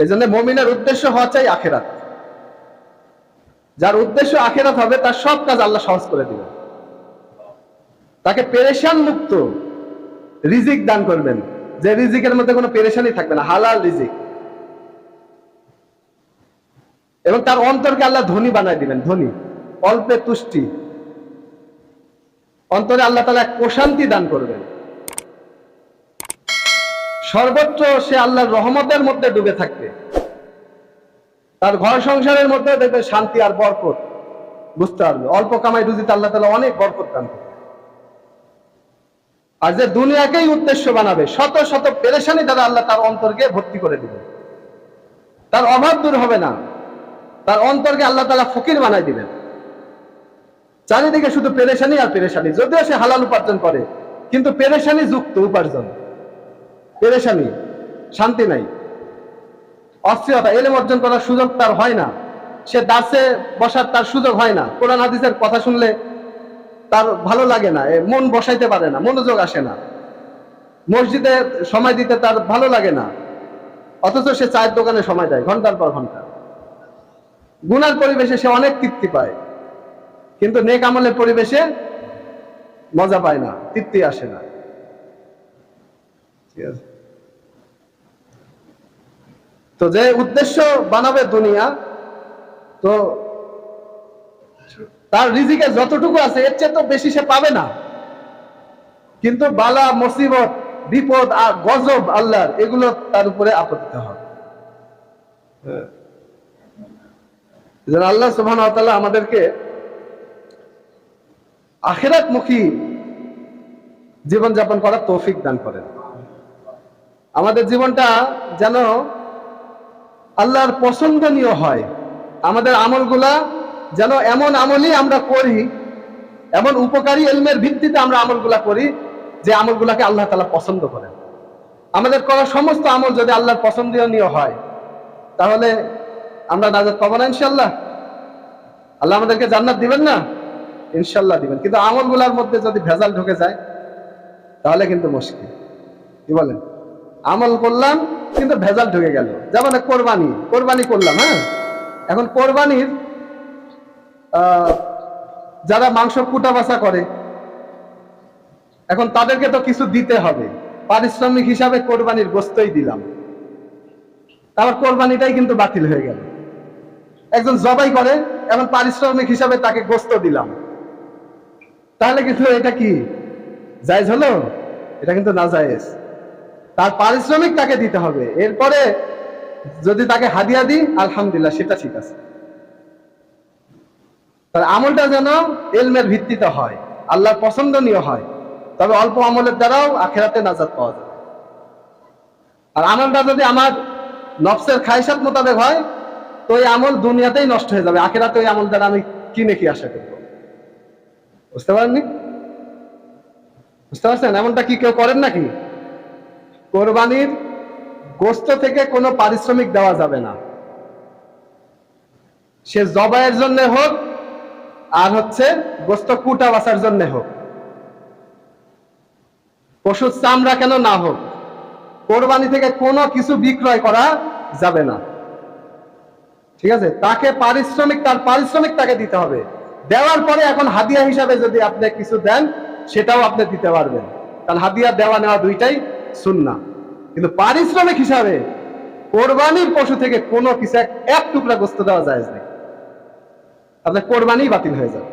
এই জন্য মুমিনের উদ্দেশ্য হওয়া চাই আখিরাত। যার উদ্দেশ্য আখিরাত হবে তার সব কাজ আল্লাহ সহজ করে দিবেন, তাকে পেরেশান মুক্ত রিজিক দান করবেন, যে রিজিকের মধ্যে কোনো পেরেশানি থাকবে না, হালাল রিজিক। এবং তার অন্তরকে আল্লাহ ধনী বানায় দিবেন, ধনী, অল্পে তুষ্টি। অন্তরে আল্লাহ তাআলা এক প্রশান্তি দান করবেন, সর্বত্র সে আল্লাহর রহমতের মধ্যে ডুবে থাকবে। তার ঘর সংসারের মধ্যে দেখবে শান্তি আর বরকত বুঝতে পারবে। অল্প কামাই রুজিতে আল্লাহ তাআলা অনেক বরকত দান করবে। আর যে দুনিয়াকেই উদ্দেশ্য বানাবে, শত শত পেরেশানি দ্বারা আল্লাহ তার অন্তরকে ভর্তি করে দিবে, তার অভাব দূর হবে না, তার অন্তরকে আল্লাহ তাআলা ফকির বানায় দিবেন। চারিদিকে শুধু পেরেশানি আর পেরেশানি, যদিও সে হালাল উপার্জন করে, কিন্তু পেরেশানি যুক্ত উপার্জন, পেরেশানি, শান্তি নাই, অস্থিরতা, এলেম অর্জন করার সুযোগ তার হয় না, সে দাসে বসার তার সুযোগ হয় না, কোরআন হাদিসের কথা শুনলে তার ভালো লাগে না, মন বসাইতে পারে না, মনোযোগ আসে না, মসজিদে সময় দিতে তার ভালো লাগে না, অথচ সে চায়ের দোকানে সময় দেয় ঘন্টার পর ঘন্টা। গুনার পরিবেশে সে অনেক তৃপ্তি পায়, কিন্তু নেক আমলের পরিবেশে মজা পায় না, তৃপ্তি আসে না। ঠিক আছে, তো যে উদ্দেশ্য বানাবে দুনিয়া, তো তার রিজিকে যতটুকু আছে এর চেয়ে তো বেশি সে পাবে না, কিন্তু বালা মুসিবত বিপদ আর গজব আল্লাহর, এগুলো তার উপরে আপতিত হবে। আল্লাহ সুবহানাহু ওয়া তাআলা আমাদেরকে আখিরাতমুখী জীবনযাপন করার তৌফিক দান করেন। আমাদের জীবনটা যেন আল্লাহর পছন্দনীয় হয়, আমাদের আমলগুলা যেন এমন আমলই আমরা করি, এমন উপকারী ইলমের ভিত্তিতে আমরা আমলগুলা করি যে আমলগুলাকে আল্লাহ তাআলা পছন্দ করেন। আমাদের করা সমস্ত আমল যদি আল্লাহর পছন্দনীয় হয়, তাহলে আমরা নাজাত পাবো না ইনশাআল্লাহ? আল্লাহ আমাদেরকে জান্নাত দিবেন না? ইনশাআল্লাহ দিবেন। কিন্তু আমলগুলার মধ্যে যদি ভেজাল ঢুকে যায় তাহলে কিন্তু মুশকিল। কি বলেন? আমল করলাম কিন্তু ভেজাল ঢুকে গেল, যেমন কোরবানি করলাম, হ্যাঁ, এখন কোরবানির যারা মাংস কুটা বাছা করে, এখন তাদেরকে তো কিছু দিতে হবে, পারিশ্রমিক হিসাবে কোরবানির গোশতই দিলাম, আবার কোরবানিটাই কিন্তু বাতিল হয়ে গেল। একজন জবাই করে, এখন পারিশ্রমিক হিসাবে তাকে গোশত দিলাম, তাহলে কিন্তু এটা কি জায়েজ হলো? এটা কিন্তু না জায়েজ। তার পারিশ্রমিক তাকে দিতে হবে, এরপরে যদি তাকে হাদিয়া দিই আলহামদুলিল্লাহ, সেটা ঠিক আছে। তার আমলটা যেন ইলমের ভিত্তিতে হয়, আল্লাহর পছন্দনীয় হয়, তবে অল্প আমলের দ্বারাও আখিরাতে নাজাত পাওয়া যাবে। আর আমলটা যদি আমার নফসের খায়সাত মোতাবেক হয়, তো এই আমল দুনিয়াতেই নষ্ট হয়ে যাবে, আখিরাতে ওই আমল দ্বারা আমি কি আশা করব? বুঝতে পারেননি? বুঝতে পারছেন? এমনটা কি কেউ করেন নাকি? কোরবানির গোশত থেকে কোনো পারিশ্রমিক দেওয়া যাবে না, সে জবাইয়ের জন্য হোক আর গোশত কুটা বাছার জন্য হোক, পশুর চামড়া কেন না হোক, কোরবানি থেকে কোনো কিছু বিক্রয় করা যাবে না। ঠিক আছে, তাকে তার পারিশ্রমিক তাকে দিতে হবে। দেওয়ার পরে এখন হাদিয়া হিসাবে যদি আপনি কিছু দেন, সেটাও আপনি দিতে পারবেন, কারণ হাদিয়া দেওয়া নেওয়া দুইটাই সুন্নাহ। কিন্তু পারিশ্রমিক হিসাবে কোরবানির পশু থেকে কোনো কিছু এক টুকরা গোশত দেওয়া যায় না, আপনার কোরবানি বাতিল হয়ে যাবে।